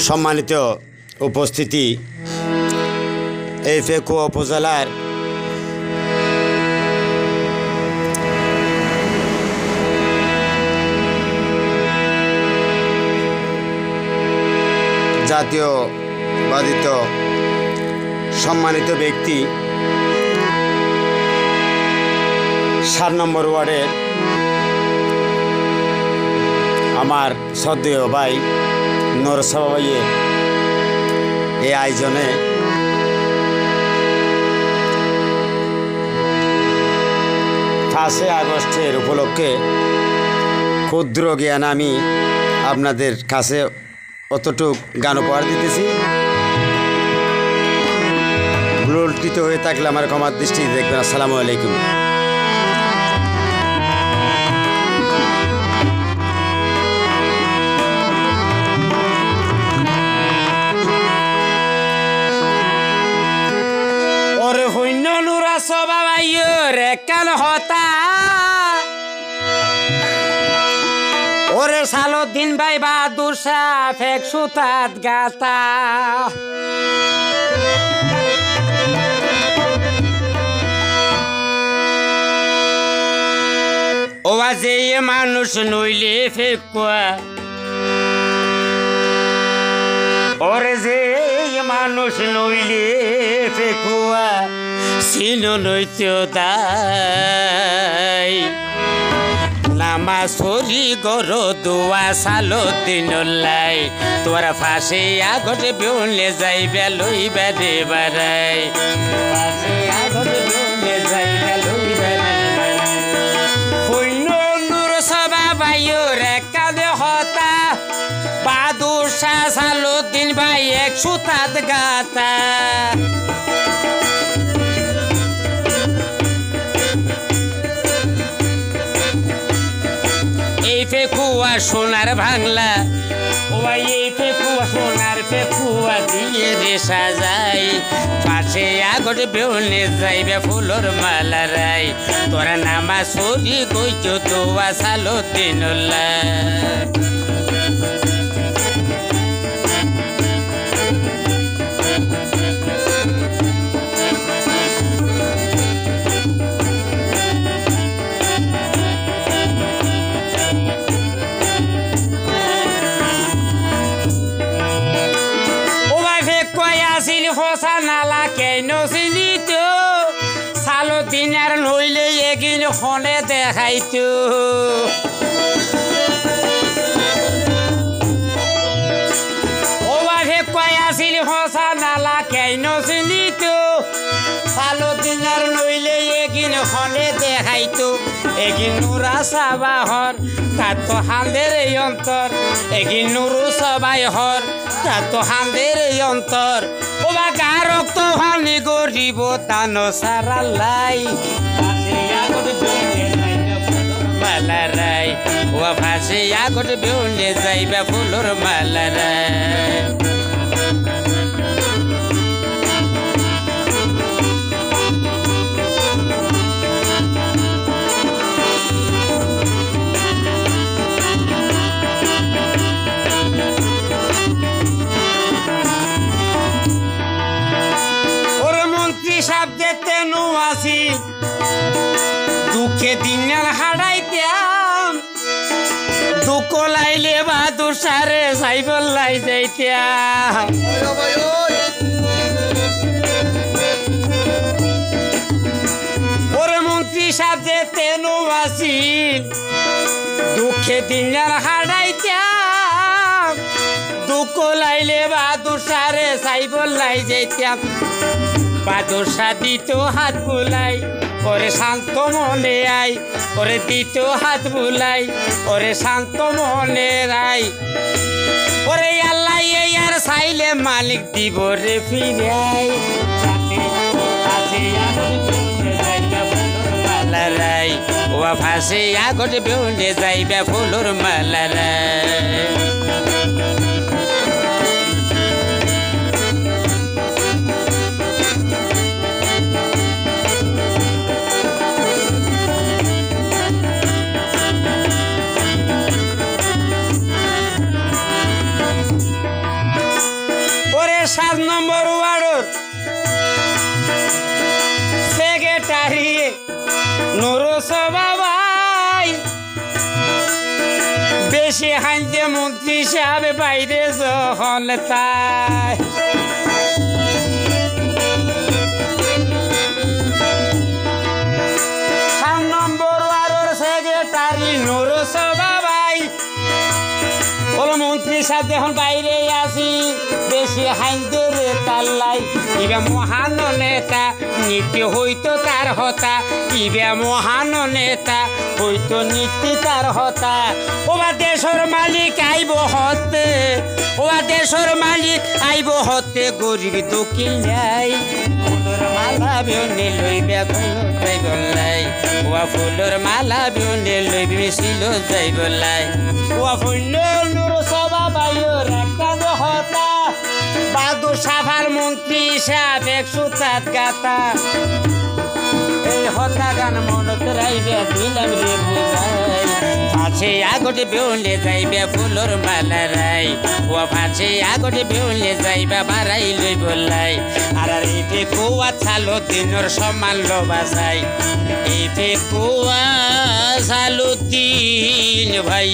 সম্মানিত উপস্থিতি এই ফেকুয়া উপজেলার জাতীয়বাদিত সম্মানিত ব্যক্তি 7 নম্বর ওয়ার্ডের আমার শ্রদ্ধেয় ভাই নরসভা ভাইয়ের এই আয়োজনে আগস্টের উপলক্ষে ক্ষুদ্র জ্ঞান আমি আপনাদের কাছে অতটুক গান উপহার দিতেছি। ভুলকৃত হয়ে থাকলে আমার ক্ষমার দৃষ্টি দেখবেন। আসসালামু আলাইকুম। ওরে হইন্য নুরা সবা ভাইও রে কান হতা ওরে সালুদ্দিন ভাই বাহাদুর শাহ ফেক সুতাত গাতা ও যে মানুষ নইলে ফেকুয়া ওরে যে মানুষ নইলে ফেকুয়া সিনো নইতো দাই নামা সরি গর দোয়া সালুদ্দিন লাই তোরা ফাঁসে আগতে বেউলে যাইবে লইবে রে বারাই ফাঁসে আগতে বেউলে যাইবে লইবে রে বারাই হইন নূর সবা ভাইও রে কাঁদে হতা বাহাদুর শাহ সালুদ্দিন ভাই 107 গাতা এই ফেকুয়া সোনার বাংলা ও ভাই এই ফেকুয়া সোনার ফেকুয়া দিয়ে রে সাজাই পাশে আগর বেউনে যাইবে ফুলর মালা রাই তোরা নামা সরি গইছ দোয়া সালুদ্দিন নালা কেন চিনিত সালুদ্দিনের নইলে এগিন খনে দেখাইতো ও বাঘে কয় আসিল হসা নালা কেন চিনিত সালুদ্দিনের নইলে এগিন খনে দেখাইতো এগিন নুরা সাবাহর তার তো হাঁদের এই অন্তর এগিন নুরু সবাই হর তার তো হাঁদের এই অন্তর ও বা গা রক্ত ভানি গরিব তানো সারা লাই মালা রাই ও ফাঁসে আগত বেউলে যাইবা ফুলর মালা রাই দুঃখে দিনের হারাইতাম দুঃখ লাইলে বাহাদুর সারে সাইবল লাই যাইতাম ওরে মন্ত্রী সাহেব যে তেনু আসিল দুঃখে দিনের হারাইতাম দুঃখ লাইলে বাহাদুর সারে সাইবল লাই যাইতাম বাহাদুর শাহ দিত হাত বুলাই ওরে শান্ত মনে আই ওরে দিত হাত বুলাই ওরে শান্ত মনে রাই ওরে আল্লাহ আর চাইলে মালিক দিব রে ফিরাই মালা রাই ও ফাঁসে আগত বেউলে যাইবে ফুলর মালা রাই 7 নম্বর ওয়ার্ডর সেক্রেটারি নুরুসভা ভাই বেশি হাইতে মন্ত্রী সাহেব বাইরে যখন তাই 7 নম্বর ওয়ার্ডর সেক্রেটারি নুরুসভা ভাই বলো মন্ত্রী সাহেব এখন বাইরে আসি বেশি হাইতে রে তাল্লাই ইবে মহান নেতা নীতি হইতো তার হতা ইবে মহান নেতা হইতো নীতি তার হতা ওবা দেশের মালিক আইব হতে ওবা দেশের মালিক আইব হতে গরিব দকিল যাই ফুলের মালা বিউনে লইবে যাই বললাই ওবা ফুলের মালা বিউনে লইবে মিছিল যাই বললাই ওবা ফুল নুরুসভা ভাইয়ের একটা হতা বাহাদুর সাভার মন্ত্রী সাহেব 107 গাতা এই হতা গান মনত রাইবে দিলাম রে বুঝাই পাছে আগতে বেউলে যাইবে ফুলর মালা রাই ও পাছে আগতে বেউলে যাইবা বাড়াই লই বললাই আর এতে কুয়া ছালো দিনের সমান লবাসাই এতে কুয়া ছালো দিন ভাই